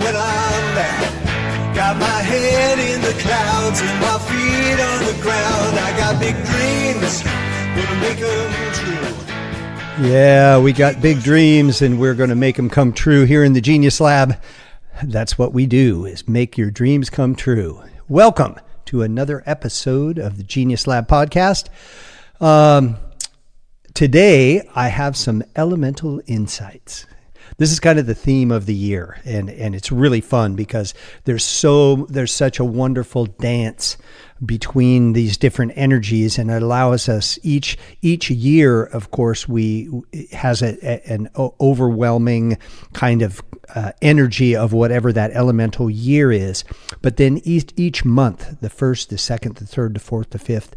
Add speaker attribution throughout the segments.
Speaker 1: when I'm down. Got my head in the clouds and my feet on the ground. I got big dreams, gonna make them true.
Speaker 2: Yeah, we got big dreams and we're going to make them come true here in the Genius Lab. That's what we do, is make your dreams come true. Welcome to another episode of the GeniusLab Podcast. Today, I have some elemental insights. This is kind of the theme of the year, and it's really fun because there's such a wonderful dance between these different energies, and it allows us each year, of course, has an overwhelming kind of energy of whatever that elemental year is. But then each month, the first, the second, the third, the fourth, the fifth,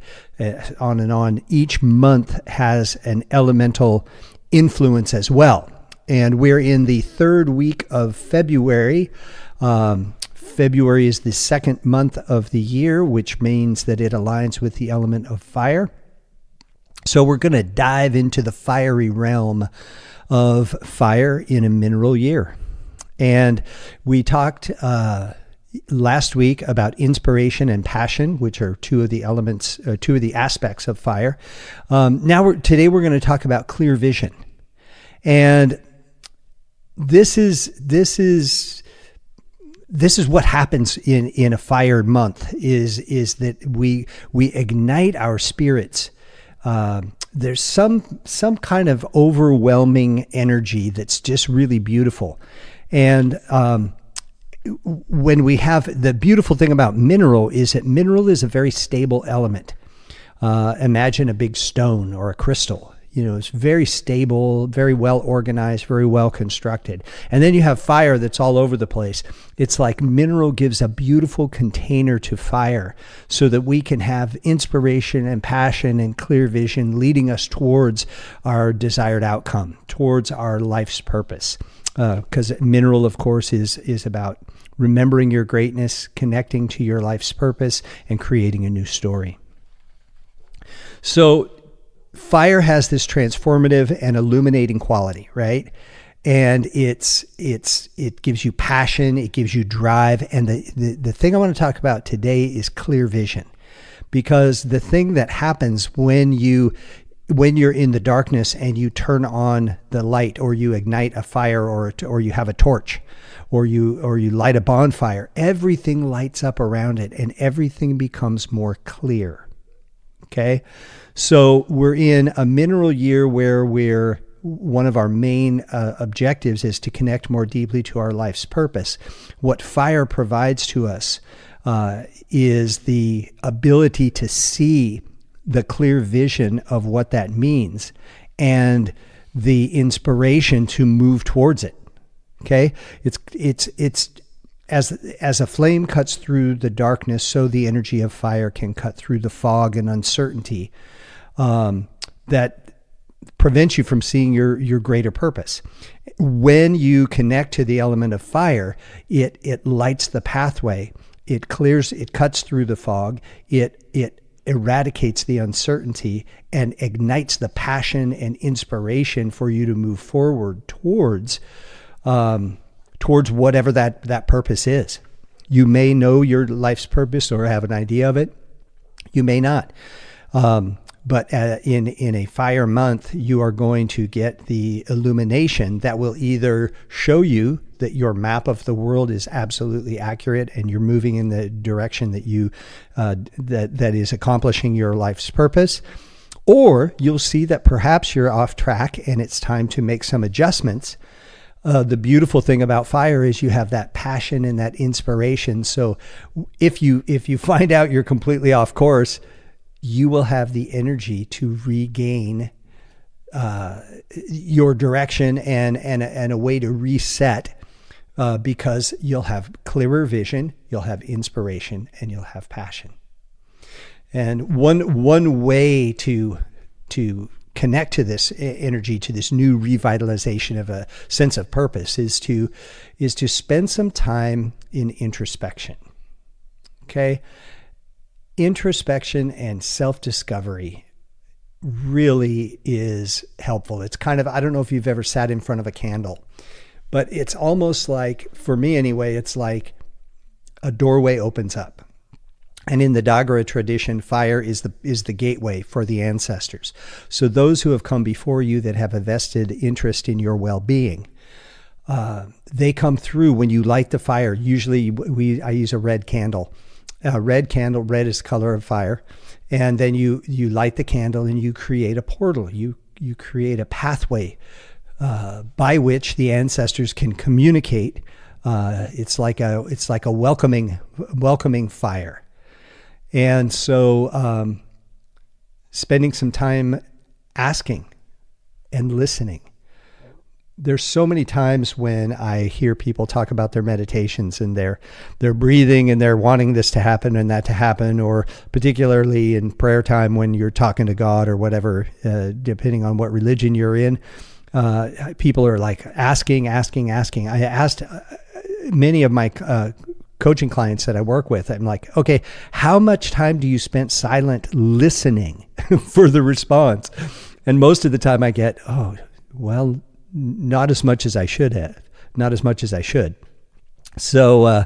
Speaker 2: on and on, each month has an elemental influence as well. And we're in the third week of February. February is the second month of the year, which means that it aligns with the element of fire. So we're going to dive into the fiery realm of fire in a mineral year. And we talked last week about inspiration and passion, which are two of the elements, two of the aspects of fire. Today we're going to talk about clear vision. And this is what happens in a fire month is that we ignite our spirits. There's some kind of overwhelming energy that's just really beautiful. And when we have, the beautiful thing about mineral is that mineral is a very stable element. Imagine a big stone or a crystal. You know, it's very stable, very well organized, very well constructed. And then you have fire that's all over the place. It's like mineral gives a beautiful container to fire so that we can have inspiration and passion and clear vision leading us towards our desired outcome, towards our life's purpose. Because mineral, of course, is about remembering your greatness, connecting to your life's purpose, and creating a new story. So fire has this transformative and illuminating quality, right? And it gives you passion, it gives you drive. And the thing I want to talk about today is clear vision. Because the thing that happens when you're in the darkness and you turn on the light, or you ignite a fire, or you have a torch, or you light a bonfire, everything lights up around it and everything becomes more clear. Okay? So we're in a mineral year where one of our main objectives is to connect more deeply to our life's purpose. What fire provides to us is the ability to see the clear vision of what that means and the inspiration to move towards it. Okay? It's as a flame cuts through the darkness, so the energy of fire can cut through the fog and uncertainty that prevents you from seeing your greater purpose. When you connect to the element of fire, it lights the pathway. It cuts through the fog. It eradicates the uncertainty and ignites the passion and inspiration for you to move forward towards whatever that purpose is. You may know your life's purpose or have an idea of it. You may not. But in a fire month, you are going to get the illumination that will either show you that your map of the world is absolutely accurate and you're moving in the direction that that is accomplishing your life's purpose, or you'll see that perhaps you're off track and it's time to make some adjustments. The beautiful thing about fire is you have that passion and that inspiration. So if you find out you're completely off course, you will have the energy to regain your direction and a way to reset because you'll have clearer vision, you'll have inspiration, and you'll have passion. And one way to connect to this energy, to this new revitalization of a sense of purpose, is to spend some time in introspection. Okay? Introspection and self-discovery really is helpful. It's kind of, I don't know if you've ever sat in front of a candle, But it's almost like, for me anyway, it's like a doorway opens up. And in the Dagara tradition, fire is the gateway for the ancestors. So those who have come before you that have a vested interest in your well-being, they come through when you light the fire. Usually I use a red candle. Red is the color of fire. And then you light the candle and you create a portal. You create a pathway by which the ancestors can communicate. It's like a welcoming fire. And so spending some time asking and listening. There's so many times when I hear people talk about their meditations and they're breathing and they're wanting this to happen and that to happen, or particularly in prayer time when you're talking to God or whatever, depending on what religion you're in, people are like asking. I asked many of my coaching clients that I work with, I'm like, okay, how much time do you spend silent listening for the response? And most of the time I get, oh, well, not as much as I should have, not as much as I should. So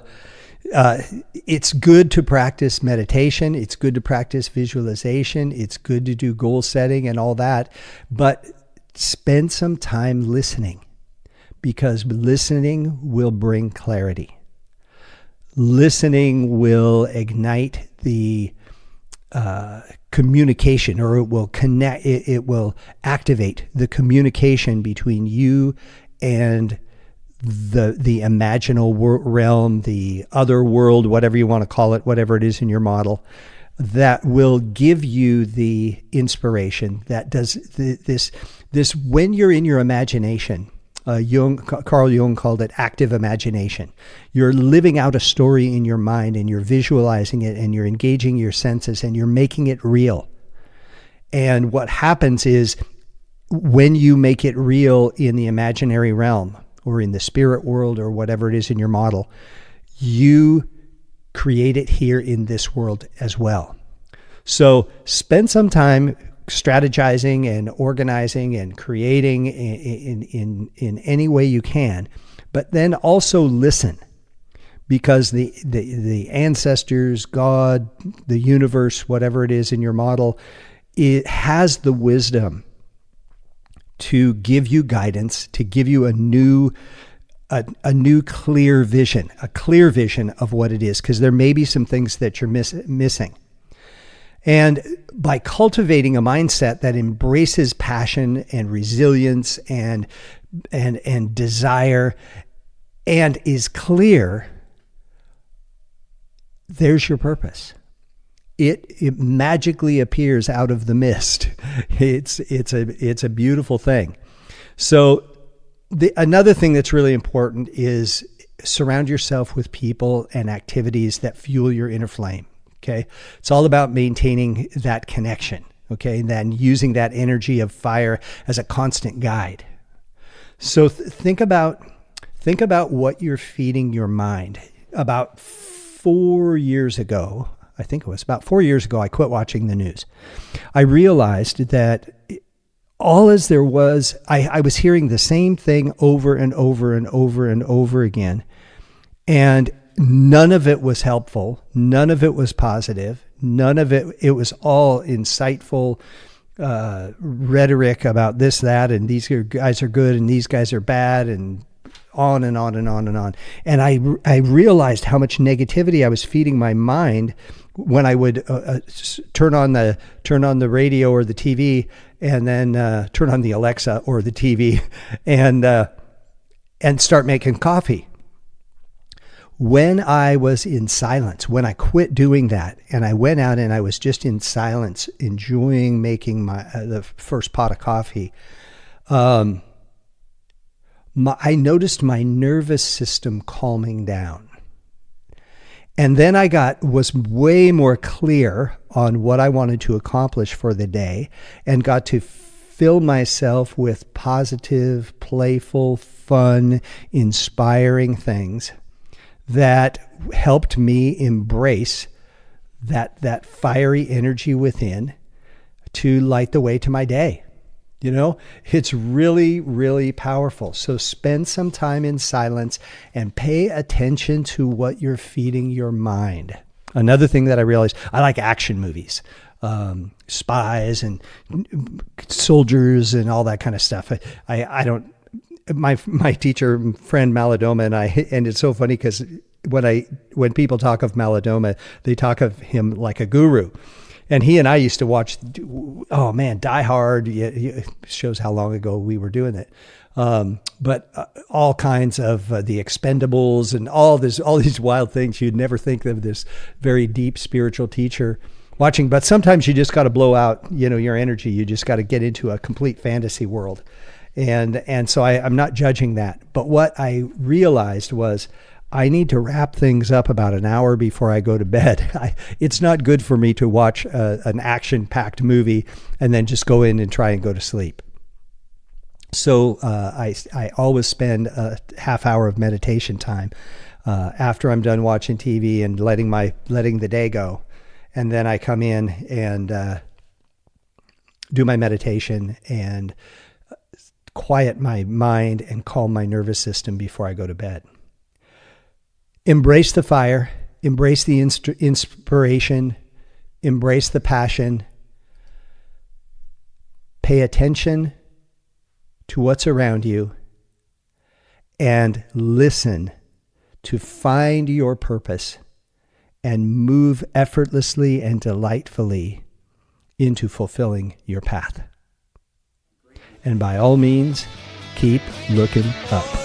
Speaker 2: it's good to practice meditation. It's good to practice visualization. It's good to do goal setting and all that, but spend some time listening, because listening will bring clarity. Listening will ignite the communication, or it will connect. It will activate the communication between you and the imaginal realm, the other world, whatever you want to call it, whatever it is in your model, that will give you the inspiration that does this when you're in your imagination. Carl Jung called it active imagination. You're living out a story in your mind and you're visualizing it and you're engaging your senses and you're making it real. And what happens is when you make it real in the imaginary realm or in the spirit world or whatever it is in your model, you create it here in this world as well. So spend some time strategizing and organizing and creating in any way you can, but then also listen, because the ancestors, God, the universe, whatever it is in your model, it has the wisdom to give you guidance, to give you a new clear vision of what it is, because there may be some things that you're missing. And by cultivating a mindset that embraces passion and resilience and desire and is clear, there's your purpose. It magically appears out of the mist. It's a beautiful thing. So another thing that's really important is surround yourself with people and activities that fuel your inner flame. Okay. It's all about maintaining that connection. Okay. And then using that energy of fire as a constant guide. So think about what you're feeding your mind. About 4 years ago, I think it was about 4 years ago, I quit watching the news. I realized that all as there was, I was hearing the same thing over and over and over and over again. And none of it was helpful. None of it was positive. None of it was all insightful rhetoric about this, that, and these guys are good and these guys are bad, and on and on and on and on. And I realized how much negativity I was feeding my mind when I would turn on the radio or the TV, and then turn on the Alexa or the TV, and start making coffee. When I was in silence, when I quit doing that and I went out and I was just in silence, enjoying making the first pot of coffee, I noticed my nervous system calming down. And then I was way more clear on what I wanted to accomplish for the day, and got to fill myself with positive, playful, fun, inspiring things that helped me embrace that fiery energy within to light the way to my day. It's really, really powerful. So spend some time in silence and pay attention to what you're feeding your mind. Another thing that I realized, I like action movies, spies and soldiers and all that kind of stuff. I don't, my teacher, friend Malidoma and I, and it's so funny because when people talk of Malidoma, they talk of him like a guru. And he and I used to watch, Die Hard. It shows how long ago we were doing it. But all kinds of the Expendables and all these wild things. You'd never think of this very deep spiritual teacher watching. But sometimes you just got to blow out, your energy. You just got to get into a complete fantasy world. And so I'm not judging that. But what I realized was, I need to wrap things up about an hour before I go to bed. It's not good for me to watch an action-packed movie and then just go in and try and go to sleep. So I always spend a half hour of meditation time after I'm done watching TV and letting the day go. And then I come in and do my meditation and quiet my mind and calm my nervous system before I go to bed. Embrace the fire, embrace the inspiration, embrace the passion. Pay attention to what's around you and listen to find your purpose and move effortlessly and delightfully into fulfilling your path. And by all means, keep looking up.